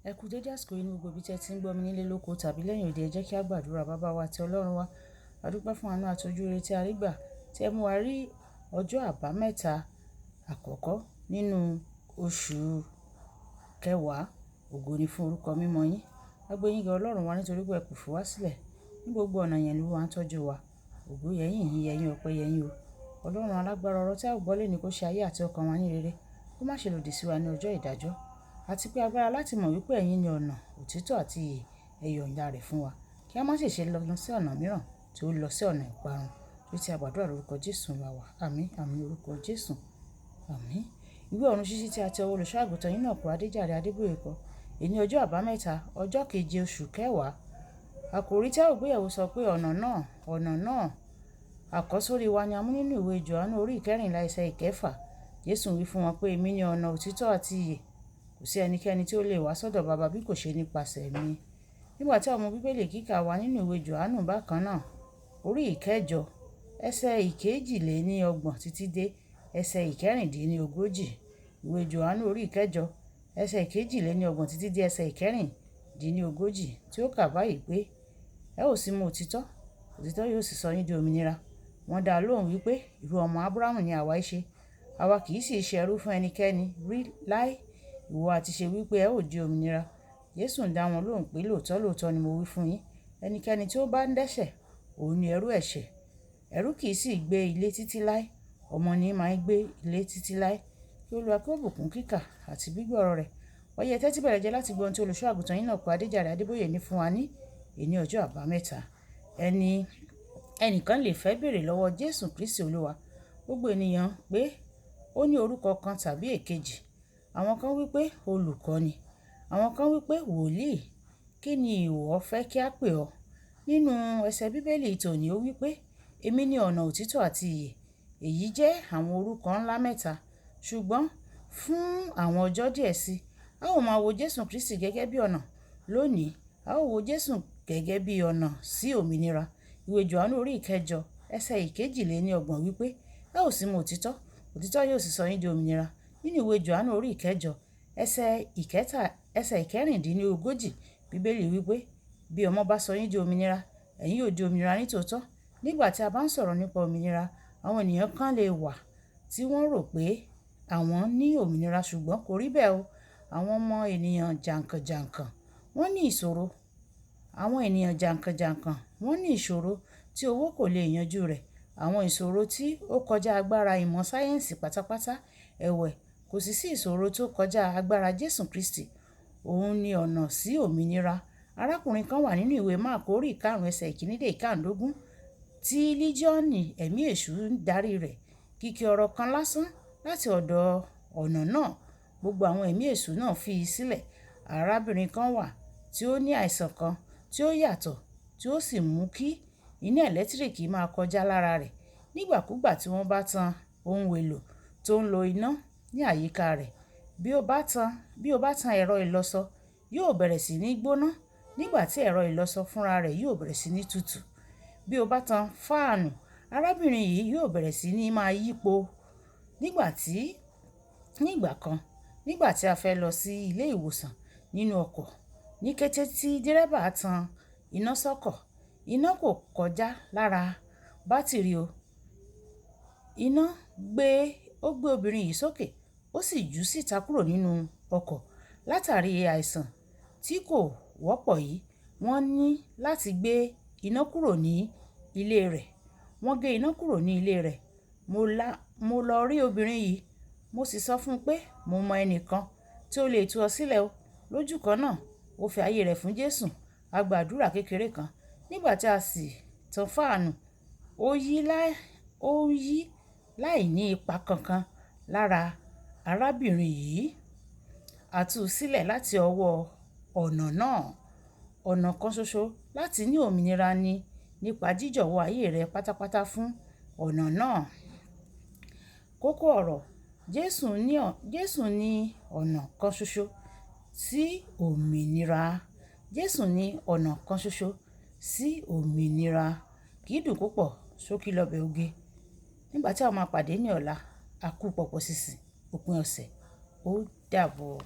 Ẹ kú dédé àsìkò yìí ní gbogbo ibi tí ẹ ti ń gbọ́ mi nílé lóko tàbí lẹ́yìn òde. Ẹ jẹ́ kí a gbàdúrà. Bàbá wa àti Ọlọ́run wa, a dúpẹ́ fún àánú àti ojú-rere tí a rí gbà, tí ẹ mú wa rí ọjọ́ àbámẹ́ta àkọ́kọ́ nínú oṣù kẹwàá. Ògo ni fún orúkọ mímọ́ yín. A gbé yín ga Ọlọ́run wa nítorí pé ẹ kò fi wá sílẹ̀. Ní gbogbo ọ̀nà yẹn ló wá ń tọ́jú wa. Ògo yẹ yín, ìyìn yẹ yín, ọpẹ́ yẹ yín o. Ọlọ́run alágbára, ọ̀rọ̀ tí a ó gbọ́ lónìí kó ṣe ayé àti ọkàn wa ní rere, kó má ṣe lòdì sí wa ní ọjọ́ ìdájọ́. Àti pé agbára láti mọ̀ wípé ẹ̀yin ni ọ̀nà, òtítọ́ àti ìyè, ẹ yọ̀ǹda rẹ̀ fún wa. Kí a má ṣe lọ sí ọ̀nà mìíràn tí ó lọ sí ọ̀nà ìparun. Tí a gbàdúrà lórúkọ Jésù wa wà. Àmín, àmín lórúkọ Jésù. Àmín. Ìwé ọ̀run ṣíṣí tí a ti ọwọ́ olùṣọ́-àgùntàn Enoch Adeboye kọ. Èní ọjọ́ àbámẹ́ta, ọjọ́ keje oṣù kẹwàá. Àkòrí tí a ó gbé yẹ̀wò sọ pé ọ̀nà náà. Àkọ́sórí wa ni a mú nínú ìwé Jòhánù orí ìkẹrìnlá ẹsẹ̀ ìkẹfà. Jésù wí fún wọn pé èmi ni ọ̀nà, òtítọ́ àti ìyè. Kò sí ẹnikẹ́ni tí ó lè wá sọ́dọ̀ Baba bí kò ṣe nípasẹ̀ mi. Nígbà tí àwọn ọmọ bíbélì kíkà wà nínú ìwé Jòhánù bákan náà, orí ìkẹjọ, ẹsẹ̀ ìkejìléníọgbọ̀n títí dé ẹsẹ̀ ìkẹrìndínlógójì. Ìwé Jòhánù orí ìkẹjọ, ẹsẹ̀ ìkejìléníọgbọ̀n títí dé ẹsẹ̀ ìkẹrìndínlógójì tí ó kà báyìí pé, ẹ ó sì mọ òtítọ́, òtítọ́ yóò sì sọ yín di òmìnira. Wọ́n dá lóhùn wípé irú ọmọ Ábúráhámù ni àwa í ṣe. Àwa kì í sì ṣe ẹrú fún ẹnikẹ́ni rí láé. Ìwọ àti ṣe wípé ẹ ó di òmìnira. Jésù ń dá wọn lóhùn pé lóòótọ́ ni mo wí fún yín. Ẹnikẹ́ni tí ó bá ń dẹ́ṣẹ̀, òun ni ẹrú ẹ̀ṣẹ̀. Ẹrú kì í sì gbé ilé títí láé. Ọmọ ni máa ń gbé ilé títí láé. Kí Olúwa kí ó bùkún kíkà àti gbígbọ́ ọ̀rọ̀ rẹ̀. Ó yẹ tẹ́tí bẹ̀rẹ̀ jẹ́ láti gbọ́ ohun tí olùṣọ́-àgùntàn Enoch Adeboye ní fún wa ní èní ọjọ́ àbámẹ́ta. Ẹnìkan lè fẹ́ béèrè lọ́wọ́ Jésù Kristi Olúwa gbogbo ènìyàn pé ó ní orúkọ kan tàbí èkejì. Àwọn kan wí pé olùkọ́ni, àwọn kan wí pé wòlíì. Kí ni ìwọ fẹ́ kí a pè ọ́? Nínú ẹsẹ̀ Bíbélì tòní ó wí pé èmi ni ọ̀nà, òtítọ́ àti ìyè. Èyí jẹ́ àwọn orúkọ ńlá mẹ́ta. Ṣùgbọ́n fún àwọn ọjọ́ díẹ̀ sí, a ó máa wo Jésù Kristi gẹ́gẹ́ bí ọ̀nà. Lónìí, a ó wo Jésù gẹ́gẹ́ bí ọ̀nà sí òmìnira. Ìwé Jòhánù orí ìkẹjọ, ẹsẹ̀ ìkejìléníọgbọ̀n wí pé ẹ ó sì mọ òtítọ́, òtítọ́ yóò sì sọ yín di òmìnira. Nínú ìwé Jòhánù orí ìkẹjọ, ẹsẹ̀ ìkẹrìndínlógójì, Bíbélì wí pé bí ọmọ bá sọ yín di òmìnira, ẹ̀yin yóò di òmìnira nítòótọ́. Nígbà tí a bá ń sọ̀rọ̀ nípa òmìnira, àwọn ènìyàn kan lè wà tí wọ́n rò pé àwọn ní òmìnira ṣùgbọ́n kò rí bẹ́ẹ̀ o. Àwọn ọmọ ènìyàn jàǹkànjàǹkàn wọ́n ní ìṣòro. Àwọn ènìyàn jàǹkànjàǹkàn wọ́n ní ìṣòro tí owó kò lè yanjú rẹ̀. Àwọn ìṣòro tí ó kọjá agbára ìmọ̀ sáyẹ́ǹsì pátápátá. Ẹ̀wẹ̀, kò sí ìṣòro tó kọjá agbára Jésù Kristi. Òun ni ọ̀nà sí òmìnira. Arákùnrin kan wà nínú ìwé Máàkù orí ìkarùn ẹsẹ̀ ìkíní dé ìkàndógún tí líjíọ́nì ẹ̀mí èṣù ń darí rẹ̀. Kìkì ọ̀rọ̀ kan lásán láti ọ̀dọ̀ ọ̀nà náà, gbogbo àwọn ẹ̀mí èṣù náà fi í sílẹ̀. Arábìnrin kan wà tí ó ní àìsàn kan tí ó yàtọ̀ tí ó sì mú kí iná ẹ̀lẹ́tíríkì máa kọjá lára rẹ̀. Nígbàkúgbà tí wọ́n bá tan ohun èlò tó ń lo iná ní àyíká rẹ̀, bí ó bá tan ẹ̀rọ ìlọsọ, yóò bẹ̀rẹ̀ sí ní gbóná. Nígbà tí ẹ̀rọ ìlọsọ fúnra rẹ̀ yóò bẹ̀rẹ̀ sí ní tutù. Bí ó bá tan fáànù, arábìnrin yìí yóò bẹ̀rẹ̀ sí ní máa yípo. Nígbà kan, nígbà tí a fẹ́ lọ sí ilé ìwòsàn nínú ọkọ̀, ní kété tí dírẹ́bà tan iná sọ́kọ̀, iná kò kọjá lára bátìrì o. Iná ó gbé obìnrin yìí sókè, ó sì jù ú síta kúrò nínú ọkọ̀. Látàrí àìsàn tí kò wọ́pọ̀ yìí, wọ́n ní láti gbé iná kúrò ní ilé rẹ̀. Wọ́n gé iná kúrò ní ilé rẹ̀. Mo lọ rí obìnrin yìí, mo sì sọ fún un pé mo mọ ẹnìkan tí ó lè tú ọ sílẹ̀ o. Lójú kan náà, ó fi ayé rẹ̀ fún Jésù. A gba àdúrà kékeré kan. Nígbà tí a sì tan fáànù, ó yí láì ní ipa kankan lára arábìnrin yìí. A tú u sílẹ̀ láti ọwọ́ ọ̀nà náà. Ọ̀nà kan ṣoṣo láti ní òmìnira ni nípa jíjọ̀wọ́ ayé rẹ pátápátá fún ọ̀nà náà. Kókó ọ̀rọ̀: Jésù ní ọ̀nà kan ṣoṣo sí òmìnira. Jésù ní ọ̀nà kan ṣoṣo sí òmìnira. Kì í dùn púpọ̀, ṣókí lọ́bẹ̀ oge. Nígbà tí a máa pàdé ní ọ̀la, a kú pọ̀pọ̀ sísìn òpin ọ̀sẹ̀. Ó dàbọ̀.